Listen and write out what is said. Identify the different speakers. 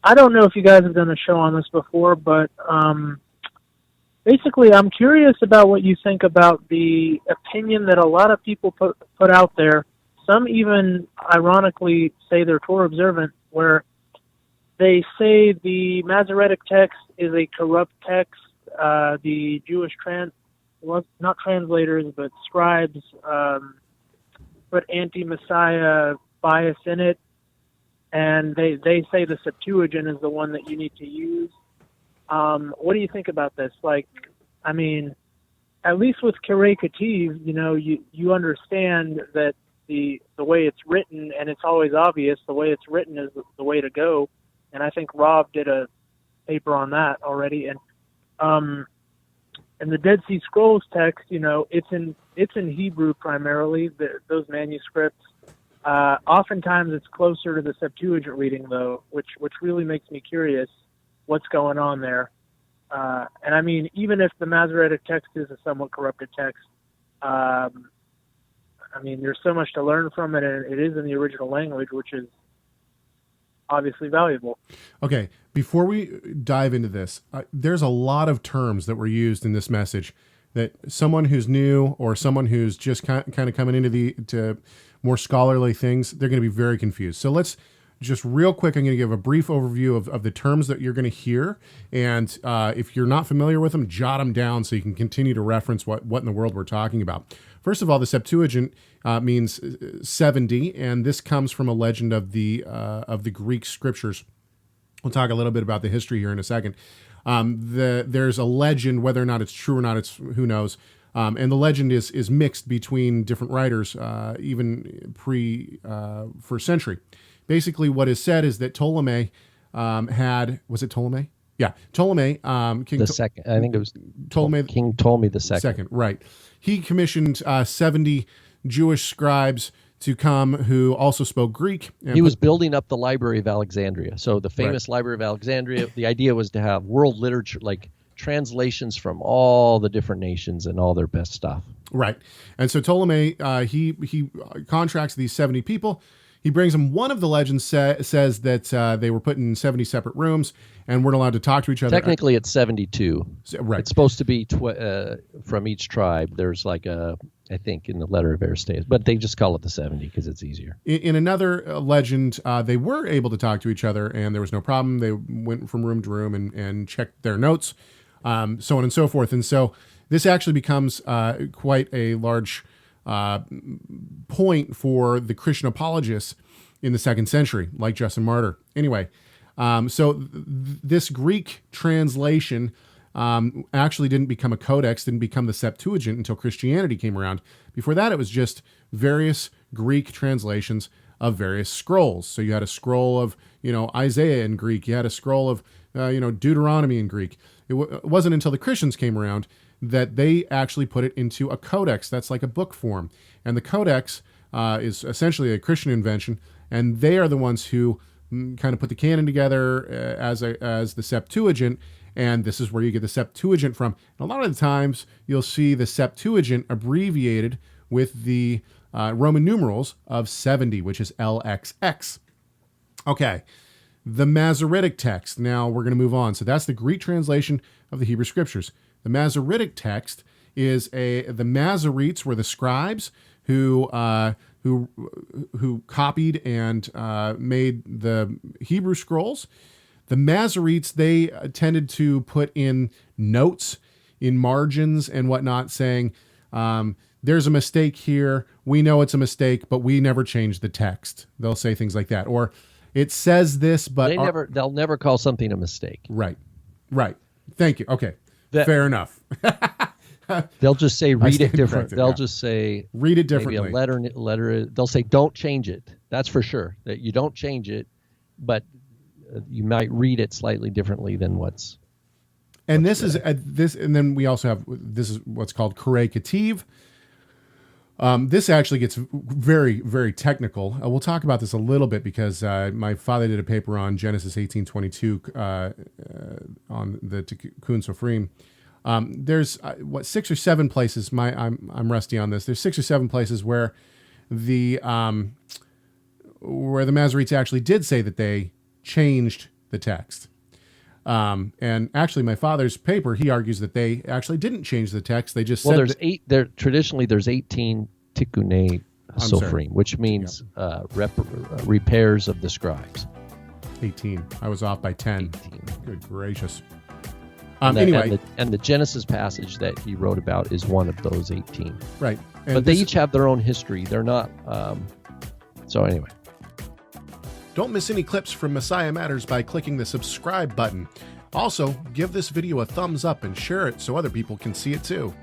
Speaker 1: I don't know if you guys have done a show on this before, but basically I'm curious about what you think about the opinion that a lot of people put out there. Some even ironically say they're Torah observant, where they say the Masoretic text is a corrupt text. The Jewish not translators, but scribes, put anti-Messiah bias in it. And they say the Septuagint is the one that you need to use. What do you think about this? Like, I mean, at least with Kirei Ketiv, you understand that the way it's written, and it's always obvious, the way it's written is the way to go. And I think Rob did a paper on that already. And the Dead Sea Scrolls text, it's in Hebrew primarily. Those manuscripts. Oftentimes it's closer to the Septuagint reading, though, which really makes me curious what's going on there. And I mean, even if the Masoretic text is a somewhat corrupted text, I mean, there's so much to learn from it, and it is in the original language, which is obviously valuable.
Speaker 2: Okay, before we dive into this, there's a lot of terms that were used in this message that someone who's new or someone who's just kind of coming into to more scholarly things, they're going to be very confused. So let's just real quick, I'm going to give a brief overview of the terms that you're going to hear. And if you're not familiar with them, jot them down so you can continue to reference what in the world we're talking about. First of all, the Septuagint means 70, and this comes from a legend of the Greek scriptures. We'll talk a little bit about the history here in a second. There's a legend, whether or not it's true or not, it's who knows. And the legend is mixed between different writers, even first century. Basically, what is said is that Ptolemy was it Ptolemy? Yeah, Ptolemy. King
Speaker 3: the second, I think it was
Speaker 2: Ptolemy.
Speaker 3: King Ptolemy the second.
Speaker 2: Right. He commissioned 70 Jewish scribes to come who also spoke Greek.
Speaker 3: He was building up the Library of Alexandria. So the famous Library of Alexandria, the idea was to have world literature, like translations from all the different nations and all their best stuff.
Speaker 2: Right. And so Ptolemy, he contracts these 70 people. He brings them. One of the legends says that they were put in 70 separate rooms and weren't allowed to talk to each other.
Speaker 3: Technically, it's 72.
Speaker 2: Right.
Speaker 3: It's supposed to be from each tribe. There's like I think, in the letter of Aristaeus, but they just call it the 70 because it's easier.
Speaker 2: In another legend, they were able to talk to each other and there was no problem. They went from room to room and checked their notes, so on and so forth. And so this actually becomes quite a large point for the Christian apologists in the 2nd century, like Justin Martyr. Anyway, this Greek translation actually didn't become a codex, didn't become the Septuagint until Christianity came around. Before that, it was just various Greek translations of various scrolls. So you had a scroll of, Isaiah in Greek. You had a scroll of, Deuteronomy in Greek. It wasn't until the Christians came around that they actually put it into a codex. That's like a book form. And the codex is essentially a Christian invention, and they are the ones who kind of put the canon together as the Septuagint, and this is where you get the Septuagint from. And a lot of the times, you'll see the Septuagint abbreviated with the Roman numerals of 70, which is LXX. Okay, the Masoretic text. Now we're going to move on. So that's the Greek translation of the Hebrew Scriptures. The Masoretic text is the Masoretes were the scribes who copied and made the Hebrew scrolls. The Masoretes, they tended to put in notes in margins and whatnot saying, there's a mistake here. We know it's a mistake, but we never change the text. They'll say things like that. Or it says this, but
Speaker 3: they'll never call something a mistake.
Speaker 2: Right. Thank you. Okay. Fair enough.
Speaker 3: They'll just say read it different. They'll just say
Speaker 2: read it differently.
Speaker 3: Maybe a letter. They'll say don't change it. That's for sure. That you don't change it, but you might read it slightly differently than what's.
Speaker 2: And this is this, and then we also have this is what's called Kirei Ketiv. This actually gets very, very technical. We'll talk about this a little bit because my father did a paper on Genesis 18:22 on the Tikkun Sofrim. There's 6 or 7 places. I'm rusty on this. There's 6 or 7 places where the Masoretes actually did say that they changed the text. And actually, my father's paper, he argues that they actually didn't change the text. They just said
Speaker 3: traditionally there's 18 tikkune sofrim, which means repairs of the scribes.
Speaker 2: 18. I was off by 10. 18. Good gracious.
Speaker 3: Anyway, and the Genesis passage that he wrote about is one of those 18.
Speaker 2: Right. And
Speaker 3: but they each have their own history. They're not. So anyway.
Speaker 2: Don't miss any clips from Messiah Matters by clicking the subscribe button. Also, give this video a thumbs up and share it so other people can see it too.